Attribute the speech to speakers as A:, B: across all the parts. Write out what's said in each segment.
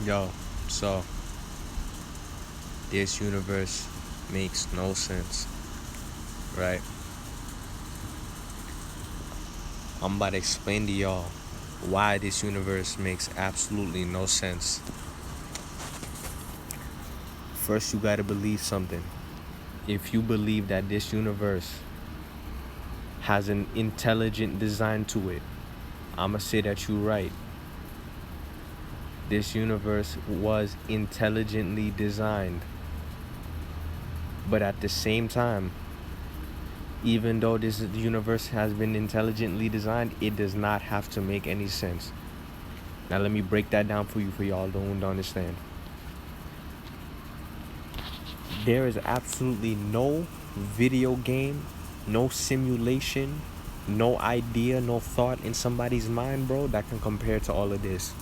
A: Yo, so this universe makes no sense, right? I'm about to explain to y'all why this universe makes absolutely no sense. First, you gotta believe something. If you believe that this universe has an intelligent design to it, I'ma say that you're right. This universe was intelligently designed. But at the same time, even though this universe has been intelligently designed, it does not have to make any sense. Now let me break that down for y'all don't understand. There is absolutely no video game, no simulation, no idea, no thought in somebody's mind, bro, that can compare to all of this.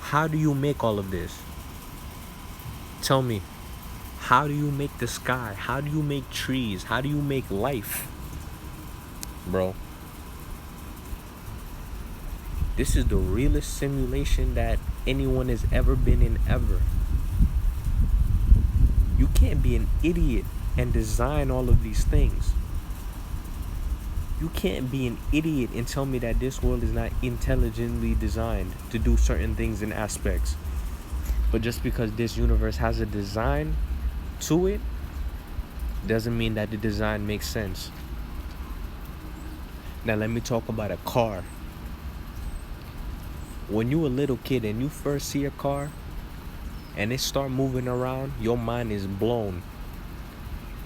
A: How do you make all of this? Tell me. How do you make the sky? How do you make trees? How do you make life? Bro, this is the realest simulation that anyone has ever been in ever. You can't be an idiot and design all of these things. You can't be an idiot and tell me that this world is not intelligently designed to do certain things and aspects. But just because this universe has a design to it doesn't mean that the design makes sense. Now let me talk about a car. When you a little kid and you first see a car and it start moving around, your mind is blown.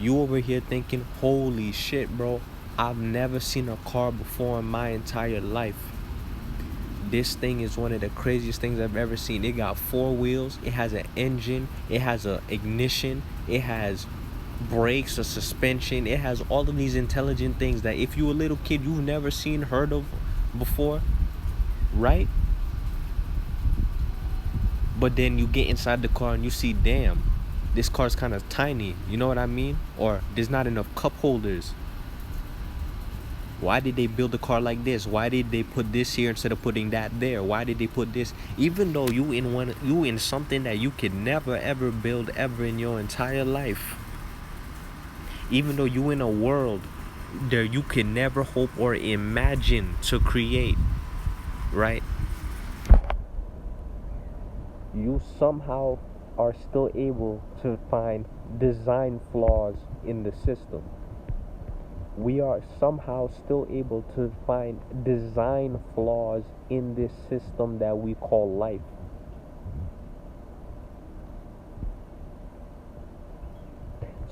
A: You over here thinking, holy shit, bro, I've never seen a car before in my entire life. This thing is one of the craziest things I've ever seen. It got 4 wheels, it has an engine, it has an ignition, it has brakes, a suspension, it has all of these intelligent things that if you a little kid you've never seen, heard of before, right? But then you get inside the car and you see, damn, this car's kind of tiny, you know what I mean? Or there's not enough cup holders. Why did they build a car like this? Why did they put this here instead of putting that there? Why did they put this? Even though you in something that you could never ever build ever in your entire life. Even though you in a world that you can never hope or imagine to create, right? You somehow are still able to find design flaws in the system. We are somehow still able to find design flaws in this system that we call life.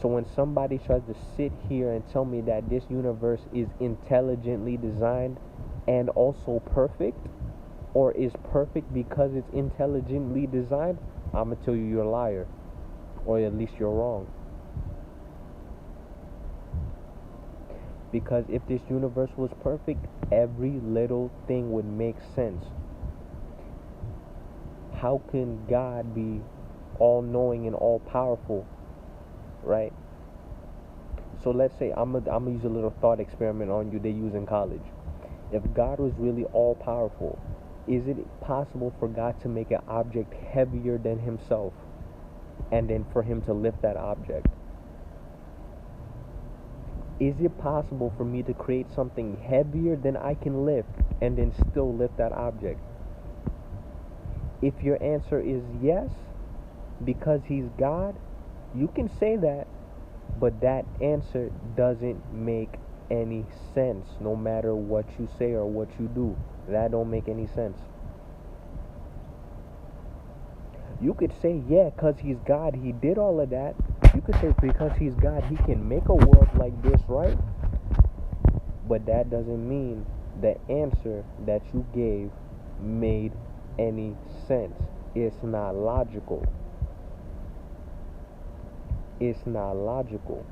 A: So when somebody tries to sit here and tell me that this universe is intelligently designed and also perfect, or is perfect because it's intelligently designed, I'm gonna tell you you're a liar, or at least you're wrong. Because if this universe was perfect, every little thing would make sense. How can God be all knowing and all powerful, right? So let's say I'm gonna use a little thought experiment on you they use in college. If God was really all powerful, is it possible for God to make an object heavier than himself and then for him to lift that object? Is it possible for me to create something heavier than I can lift and then still lift that object? If your answer is yes, because he's God, you can say that, but that answer doesn't make any sense no matter what you say or what you do. That don't make any sense. You could say, yeah, because he's God, he did all of that. You could say because he's God, he can make a world like this, right? But that doesn't mean the answer that you gave made any sense. It's not logical. It's not logical.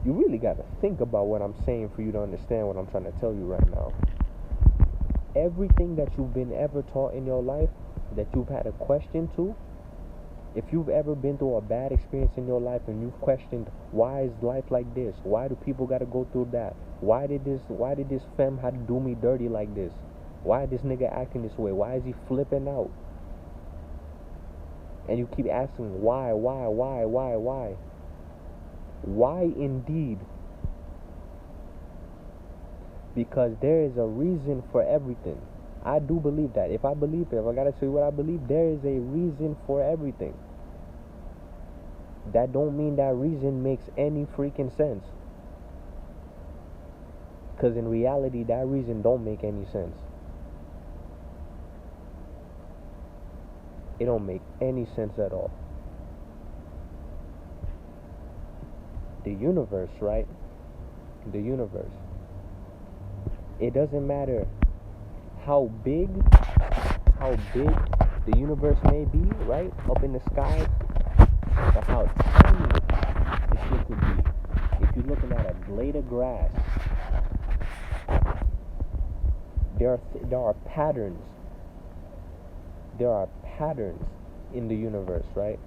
A: You really got to think about what I'm saying for you to understand what I'm trying to tell you right now. Everything that you've been ever taught in your life that you've had a question to, If you've ever been through a bad experience in your life and you've questioned, why is life like this? Why do people gotta go through that? Why did this femme have to do me dirty like this? Why is this nigga acting this way? Why is he flipping out? And you keep asking why? Why indeed? Because there is a reason for everything. I do believe that. If I gotta tell you what I believe, there is a reason for everything. That don't mean that reason makes any freaking sense. Because in reality, that reason don't make any sense. It don't make any sense at all. The universe, right? The universe. It doesn't matter how big the universe may be, right? Up in the sky, or how tiny the shit could be. If you're looking at a blade of grass, there are patterns. There are patterns in the universe, right?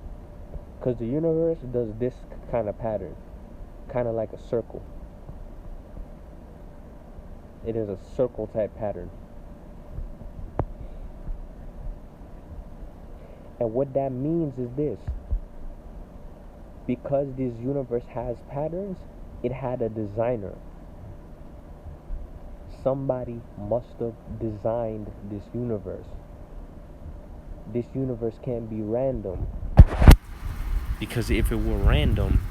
A: Because the universe does this kind of pattern, kind of like a circle. It is a circle type pattern. And what that means is this. Because this universe has patterns, it had a designer. Somebody must have designed this universe. This universe can't be random. Because if it were random,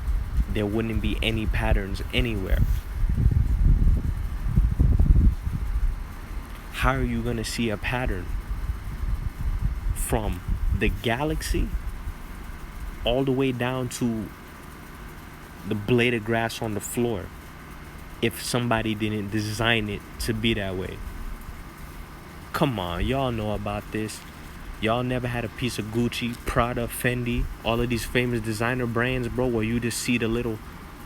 A: there wouldn't be any patterns anywhere. How are you going to see a pattern from the galaxy all the way down to the blade of grass on the floor if somebody didn't design it to be that way? Come on, y'all know about this. Y'all never had a piece of Gucci, Prada, Fendi, all of these famous designer brands, bro, where you just see the little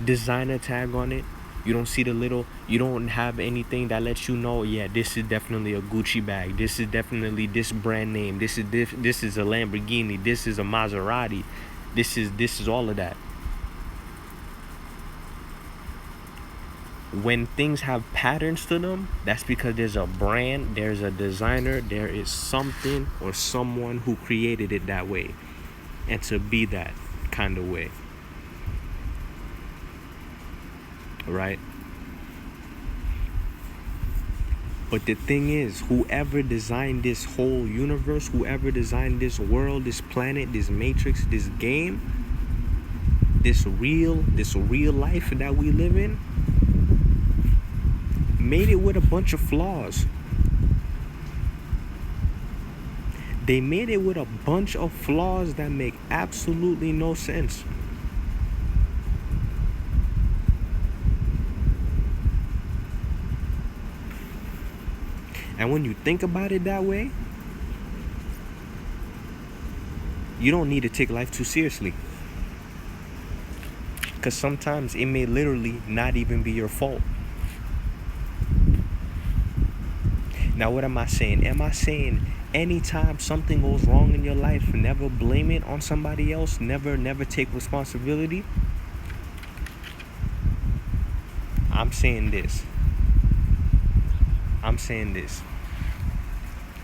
A: designer tag on it. You don't have anything that lets you know, yeah, this is definitely a Gucci bag. This is definitely this brand name. This is a Lamborghini. This is a Maserati. This is all of that. When things have patterns to them, that's because there's a brand, there's a designer, there is something or someone who created it that way, and to be that kind of way, right? But the thing is, whoever designed this whole universe, whoever designed this world, this planet, this matrix, this game, this real life that we live in, made it with a bunch of flaws. They made it with a bunch of flaws that make absolutely no sense. And when you think about it that way, you don't need to take life too seriously. Because sometimes it may literally not even be your fault. Now, what am I saying? Am I saying anytime something goes wrong in your life, never blame it on somebody else? Never take responsibility? I'm saying this.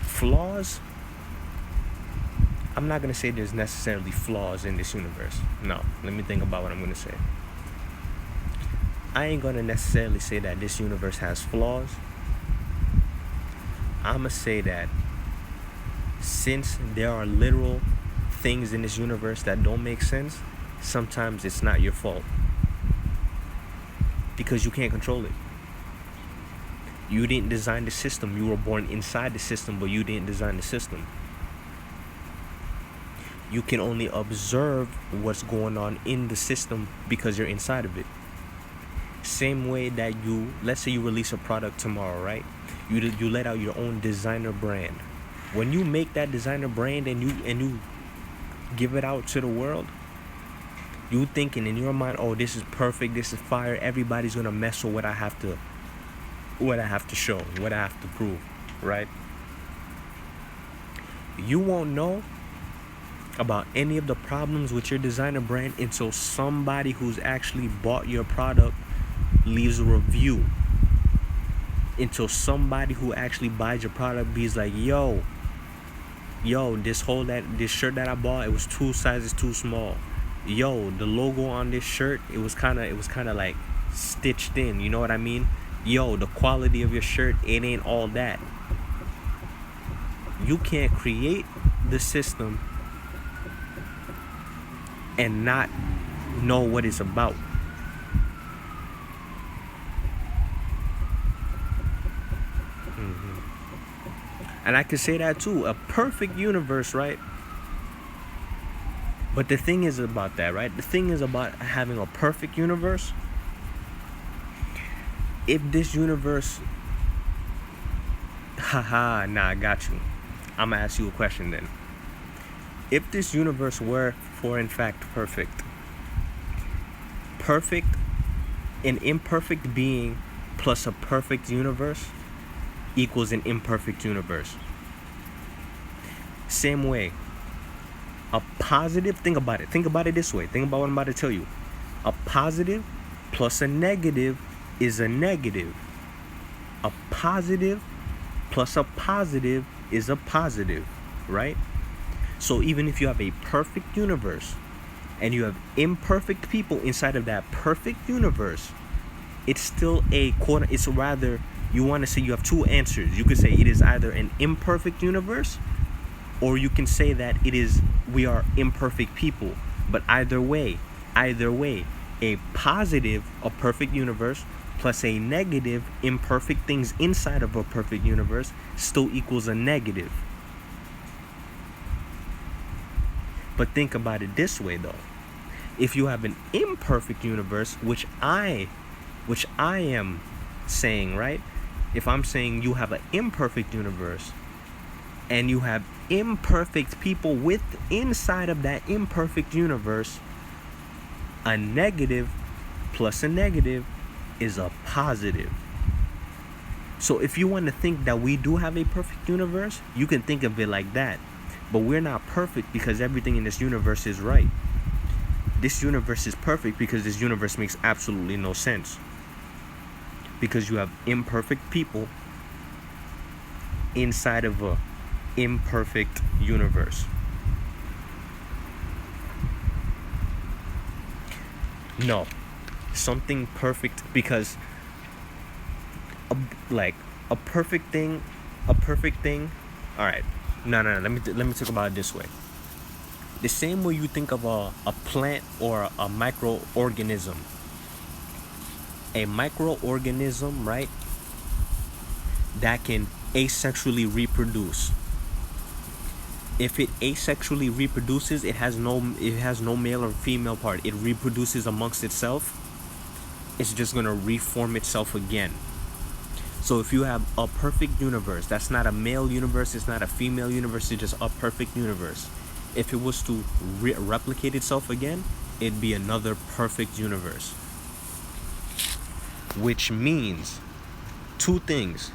A: Flaws? I'm not going to say there's necessarily flaws in this universe. No, let me think about what I'm going to say. I ain't going to necessarily say that this universe has flaws. I'm going to say that since there are literal things in this universe that don't make sense, sometimes it's not your fault. Because you can't control it. You didn't design the system. You were born inside the system, but you didn't design the system. You can only observe what's going on in the system because you're inside of it. Same way that let's say you release a product tomorrow, right? You let out your own designer brand. When you make that designer brand and you give it out to the world, you thinking in your mind, oh, this is perfect, this is fire, everybody's gonna mess with what I have to show, what I have to prove, right? You won't know about any of the problems with your designer brand until somebody who's actually bought your product leaves a review. Until somebody who actually buys your product be's like, yo, this shirt that I bought, it was 2 sizes too small. Yo, the logo on this shirt, it was kind of like stitched in, you know what I mean? Yo, the quality of your shirt, it ain't all that. You can't create the system and not know what it's about. And I could say that too, a perfect universe, right? But the thing is about that, right? The thing is about having a perfect universe. If this universe, I got you. I'm gonna ask you a question then. If this universe were for in fact perfect, an imperfect being plus a perfect universe equals an imperfect universe. Same way, a positive, think about it this way, think about what I'm about to tell you. A positive plus a negative is a negative. A positive plus a positive is a positive, right? So even if you have a perfect universe and you have imperfect people inside of that perfect universe, it's still it's rather, you want to say you have two answers. You could say it is either an imperfect universe, or you can say that we are imperfect people. But either way, a positive, a perfect universe, plus a negative, imperfect things inside of a perfect universe still equals a negative. But think about it this way though. If you have an imperfect universe, which I am saying, right? If I'm saying you have an imperfect universe and you have imperfect people inside of that imperfect universe, a negative plus a negative is a positive. So if you want to think that we do have a perfect universe, you can think of it like that. But we're not perfect because everything in this universe is right. This universe is perfect because this universe makes absolutely no sense. Because you have imperfect people inside of a imperfect universe. No, something perfect, because a perfect thing. All right, no. Let me talk about it this way. The same way you think of a plant or a microorganism. A microorganism, right, that can asexually reproduce. If it asexually reproduces, it has no male or female part. It reproduces amongst itself. It's just gonna reform itself again. So if you have a perfect universe, that's not a male universe, it's not a female universe, it's just a perfect universe. If it was to replicate itself again, it'd be another perfect universe. Which means two things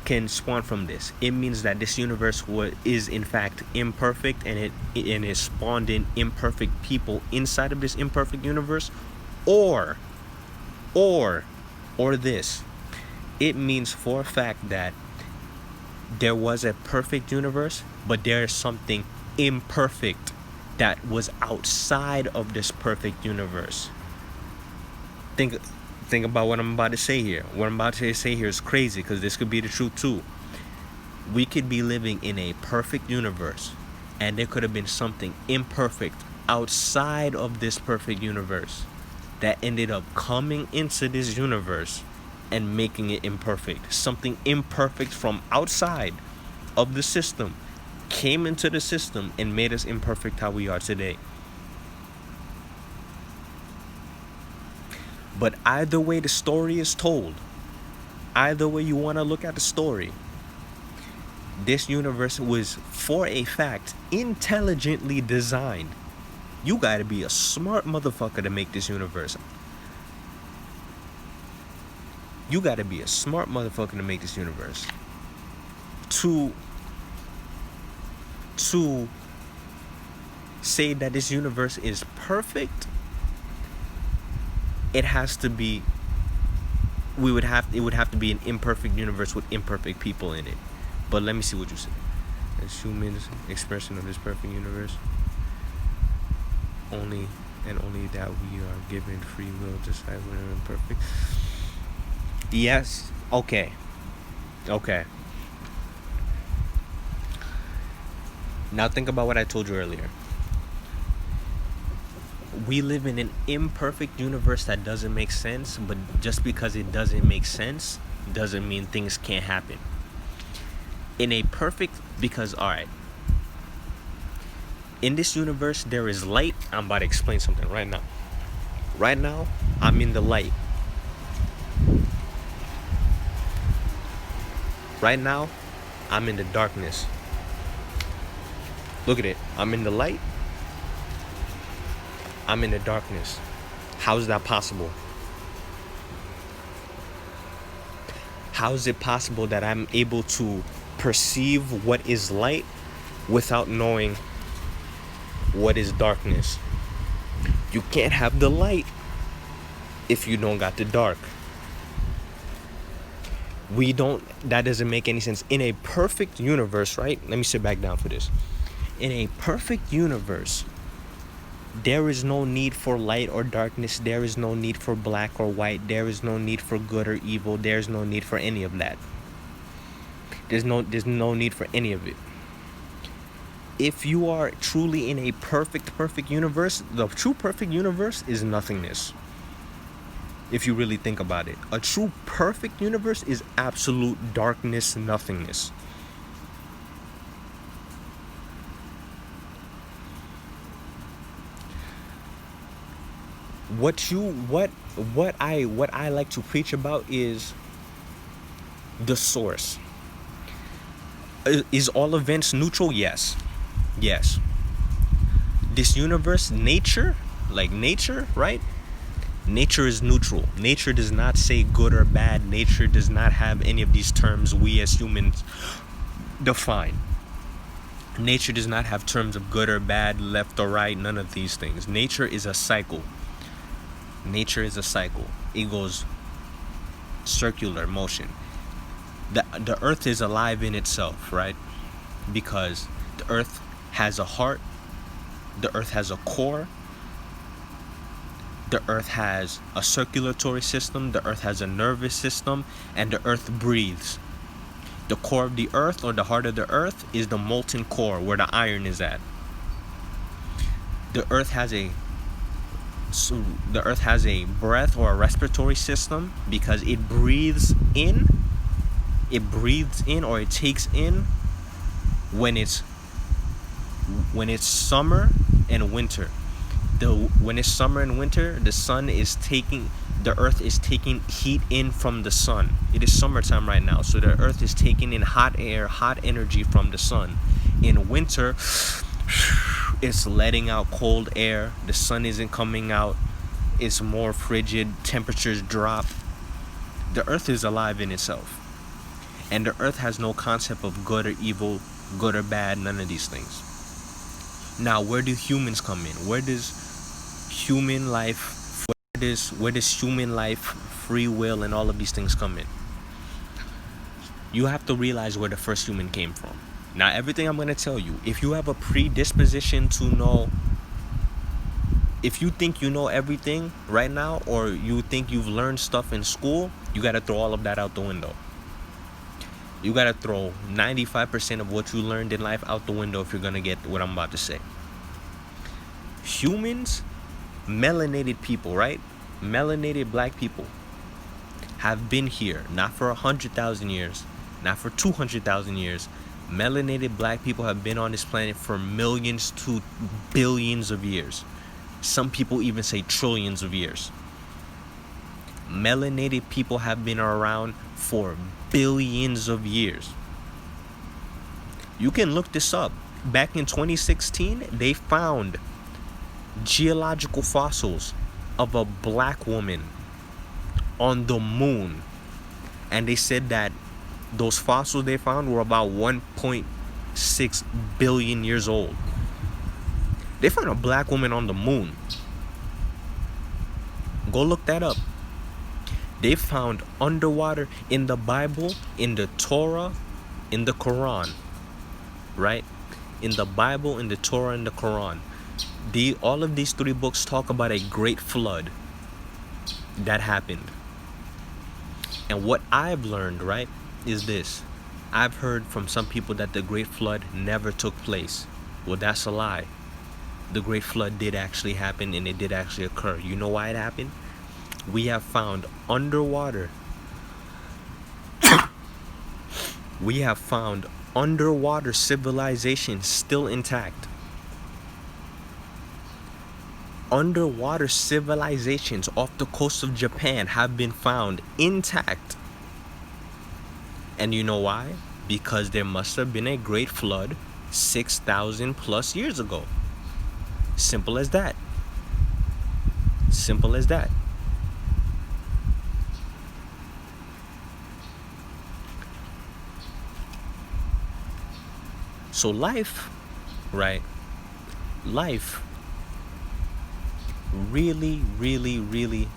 A: can spawn from this. It means that this universe is in fact imperfect, and it spawned in imperfect people inside of this imperfect universe, or this. It means for a fact that there was a perfect universe, but there is something imperfect that was outside of this perfect universe. Think about what I'm about to say here. What I'm about to say here is crazy, because this could be the truth too. We could be living in a perfect universe, and there could have been something imperfect outside of this perfect universe that ended up coming into this universe and making it imperfect. Something imperfect from outside of the system came into the system and made us imperfect how we are today. But either way the story is told, either way you want to look at the story, this universe was for a fact intelligently designed. You gotta be a smart motherfucker to make this universe. You gotta be a smart motherfucker to make this universe. To say that this universe is perfect, it has to be it would have to be an imperfect universe with imperfect people in it. But let me see what you say. As humans, expression of this perfect universe, only that we are given free will to decide when we're imperfect. Yes. Okay. Now think about what I told you earlier. We live in an imperfect universe that doesn't make sense, but just because it doesn't make sense doesn't mean things can't happen. In a perfect, because, alright, in this universe there is light. I'm about to explain something right now. Right now, I'm in the light. Right now, I'm in the darkness. Look at it. I'm in the light. I'm in the darkness. How is that possible? How is it possible that I'm able to perceive what is light without knowing what is darkness? You can't have the light if you don't got the dark. That doesn't make any sense. In a perfect universe, right? Let me sit back down for this. In a perfect universe, there is no need for light or darkness. There is no need for black or white. There is no need for good or evil. There's no need for any of that. There's no need for any of it. If you are truly in a perfect universe, the true perfect universe is nothingness. If you really think about it, a true perfect universe is absolute darkness, nothingness. What I like to preach about is the source. Is all events neutral? Yes. This universe, nature, right? Nature is neutral. Nature does not say good or bad. Nature does not have any of these terms we as humans define. Nature does not have terms of good or bad, left or right, none of these things. Nature is a cycle. It goes circular motion. The earth is alive in itself, right? Because the earth has a heart, the earth has a core, the earth has a circulatory system, the earth has a nervous system, and the earth breathes. The core of the earth, or the heart of the earth, is the molten core where the iron is at. The earth has a breath or a respiratory system because it breathes in or it takes in when it's summer and winter. When it's summer and winter, the earth is taking heat in from the sun. It is summertime right now, so the earth is taking in hot air, hot energy from the sun. In winter, it's letting out cold air. The sun isn't coming out. It's more frigid. Temperatures drop. The earth is alive in itself. And the earth has no concept of good or evil, good or bad, none of these things. Now, where do humans come in? Where does human life, free will, and all of these things come in? You have to realize where the first human came from. Now, everything I'm going to tell you, if you have a predisposition to know, if you think you know everything right now, or you think you've learned stuff in school, you got to throw all of that out the window. You got to throw 95% of what you learned in life out the window if you're going to get what I'm about to say. Humans, melanated people, right? Melanated black people have been here, not for 100,000 years, not for 200,000 years. Melanated black people have been on this planet for millions to billions of years. Some people even say trillions of years. Melanated people have been around for billions of years. You can look this up. Back in 2016, they found geological fossils of a black woman on the moon. And they said that those fossils they found were about 1.6 billion years old. They found a black woman on the moon. Go look that up. They found underwater in the Bible, in the Torah, in the Quran, right? In the Bible, in the Torah, in the Quran. All of these 3 books talk about a great flood that happened. And what I've learned, right, is this. I've heard from some people that the great flood never took place. Well, that's a lie. The great flood did actually happen, and it did actually occur. You know why it happened? We have found underwater civilizations still intact. Underwater civilizations off the coast of Japan have been found intact. And you know why? Because there must have been a great flood 6,000 plus years ago. Simple as that. Simple as that. So life, right? Life really, really, really.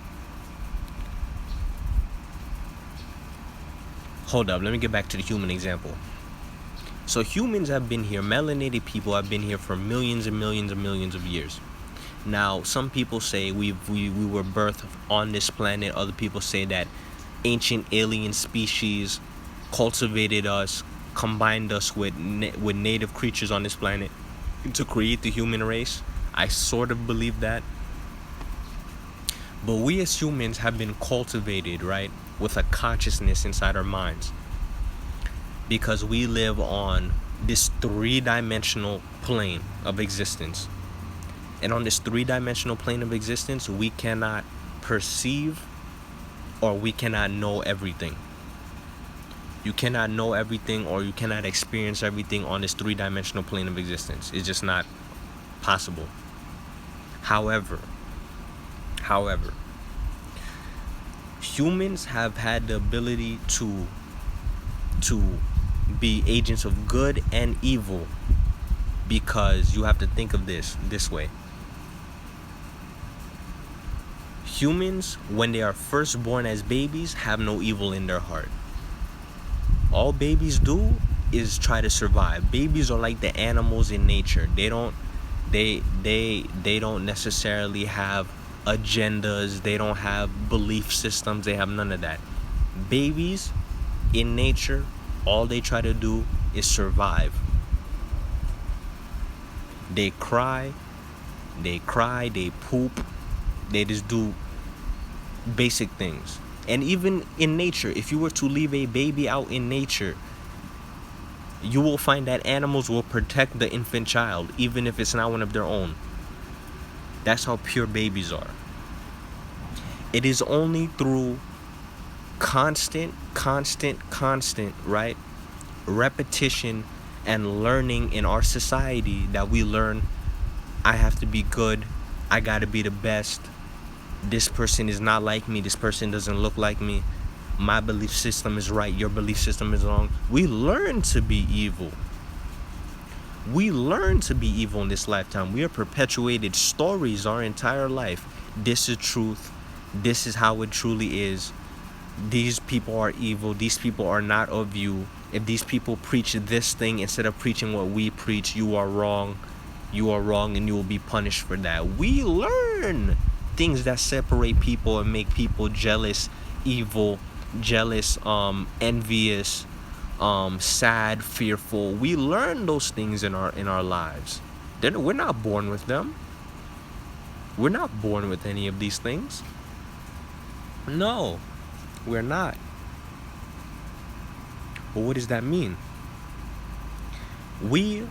A: Hold up, let me get back to the human example. So humans have been here, melanated people have been here for millions and millions and millions of years. Now, some people say we were birthed on this planet. Other people say that ancient alien species cultivated us, combined us with native creatures on this planet to create the human race. I sort of believe that. But we as humans have been cultivated, right, with a consciousness inside our minds. Because we live on this 3-dimensional plane of existence. And on this 3-dimensional plane of existence, we cannot perceive or we cannot know everything. You cannot know everything or you cannot experience everything on this 3-dimensional plane of existence. It's just not possible. However, humans have had the ability to be agents of good and evil, because you have to think of this way. Humans, when they are first born as babies, have no evil in their heart. All babies do is try to survive. Babies are like the animals in nature. They don't necessarily have agendas. They don't have belief systems. They have none of that. Babies in nature, all they try to do is survive. They cry, they poop, they just do basic things. And even in nature, if you were to leave a baby out in nature, you will find that animals will protect the infant child, even if it's not one of their own. That's how pure babies are. It is only through constant, right, repetition and learning in our society that we learn, I have to be good, I gotta be the best, this person is not like me, this person doesn't look like me, my belief system is right, your belief system is wrong. We learn to be evil. We learn to be evil in this lifetime. We are perpetuated stories our entire life. This is truth. This is how it truly is. These people are evil. These people are not of you. If these people preach this thing instead of preaching what we preach, you are wrong. You are wrong and you will be punished for that. We learn things that separate people and make people jealous, evil, envious, sad, fearful. We learn those things in our lives. We're not born with them. We're not born with any of these things. No, we're not. But what does that mean? We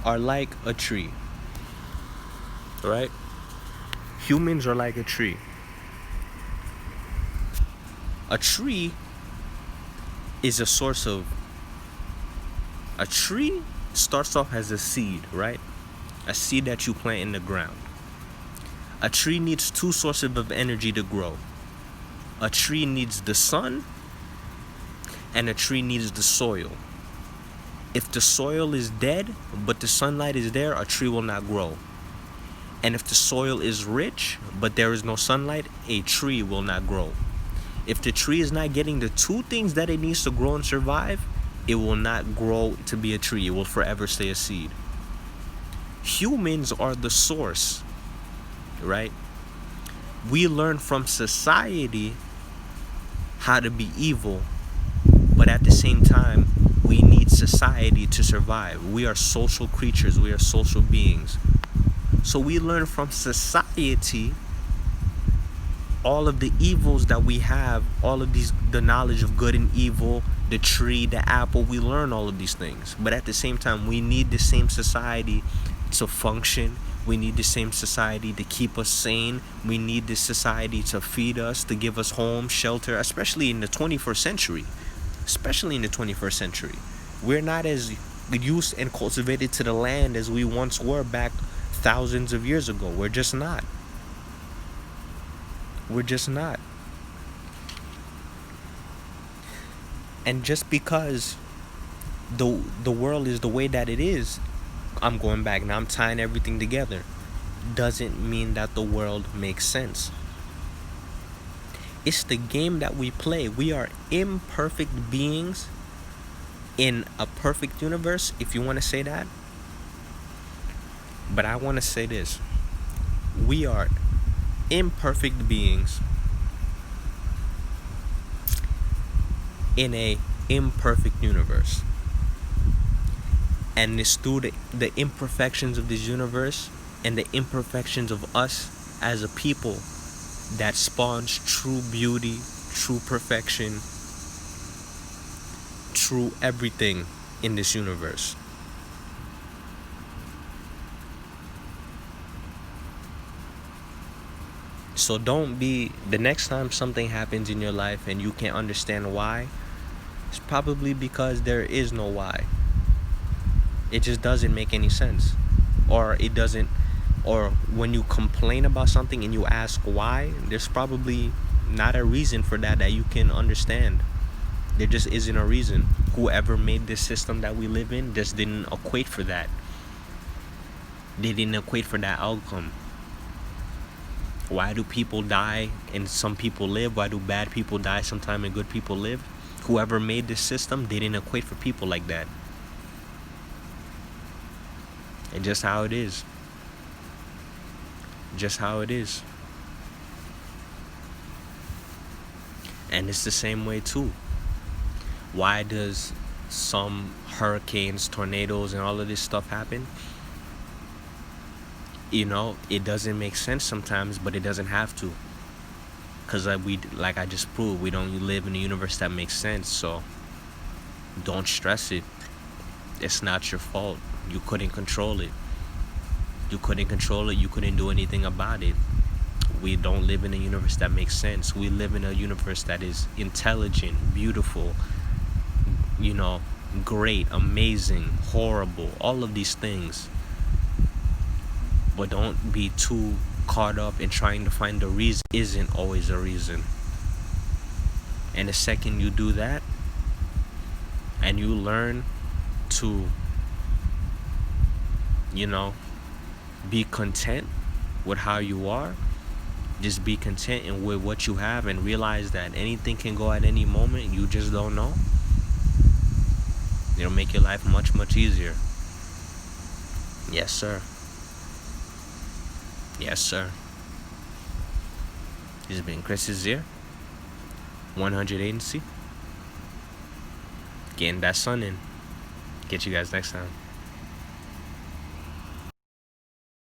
A: are like a tree, right? Humans are like a tree. A tree is a source of... A tree starts off as a seed, right? A seed that you plant in the ground. A tree needs 2 sources of energy to grow. A tree needs the sun, and a tree needs the soil. If the soil is dead, but the sunlight is there, a tree will not grow. And if the soil is rich, but there is no sunlight, a tree will not grow. If the tree is not getting the two things that it needs to grow and survive, it will not grow to be a tree. It will forever stay a seed. Humans are the source, right? We learn from society how to be evil, but at the same time, we need society to survive. We are social creatures. We are social beings. So we learn from society all of the evils that we have, all of these, the knowledge of good and evil, the tree, the apple. We learn all of these things. But at the same time, we need the same society to function. We need the same society to keep us sane. We need this society to feed us, to give us home, shelter, especially in the 21st century. Especially in the 21st century. We're not as used and cultivated to the land as we once were back thousands of years ago. We're just not. We're just not. And just because the world is the way that it is, I'm going back now, I'm tying everything together, doesn't mean that the world makes sense. It's the game that we play. We are imperfect beings in a perfect universe, if you want to say that. But I want to say this. We are imperfect beings in a imperfect universe. And it's through the imperfections of this universe and the imperfections of us as a people that spawns true beauty, true perfection, true everything in this universe. So don't be, the next time something happens in your life and you can't understand why, it's probably because there is no why. It just doesn't make any sense. Or it doesn't, or when you complain about something and you ask why, there's probably not a reason for that you can understand. There just isn't a reason. Whoever made this system that we live in just didn't equate for that. They didn't equate for that outcome. Why do people die and some people live? Why do bad people die sometime and good people live? Whoever made this system, they didn't equate for people like that. And just how it is. Just how it is. And it's the same way too. Why does some hurricanes, tornadoes, and all of this stuff happen? You know, it doesn't make sense sometimes, but it doesn't have to. Because like I just proved, we don't live in a universe that makes sense. So don't stress it. It's not your fault. You couldn't control it. You couldn't control it. You couldn't do anything about it. We don't live in a universe that makes sense. We live in a universe that is intelligent, beautiful, you know, great, amazing, horrible, all of these things. But don't be too caught up in trying to find the reason. Isn't always a reason. And the second you do that, and you learn to, you know, be content with how you are, just be content and with what you have, and realize that anything can go at any moment. You just don't know. It'll make your life much, much easier. Yes, sir. Yes, sir. This has been Chris Azir, 100 Agency. Getting that sun in. Get you guys next time.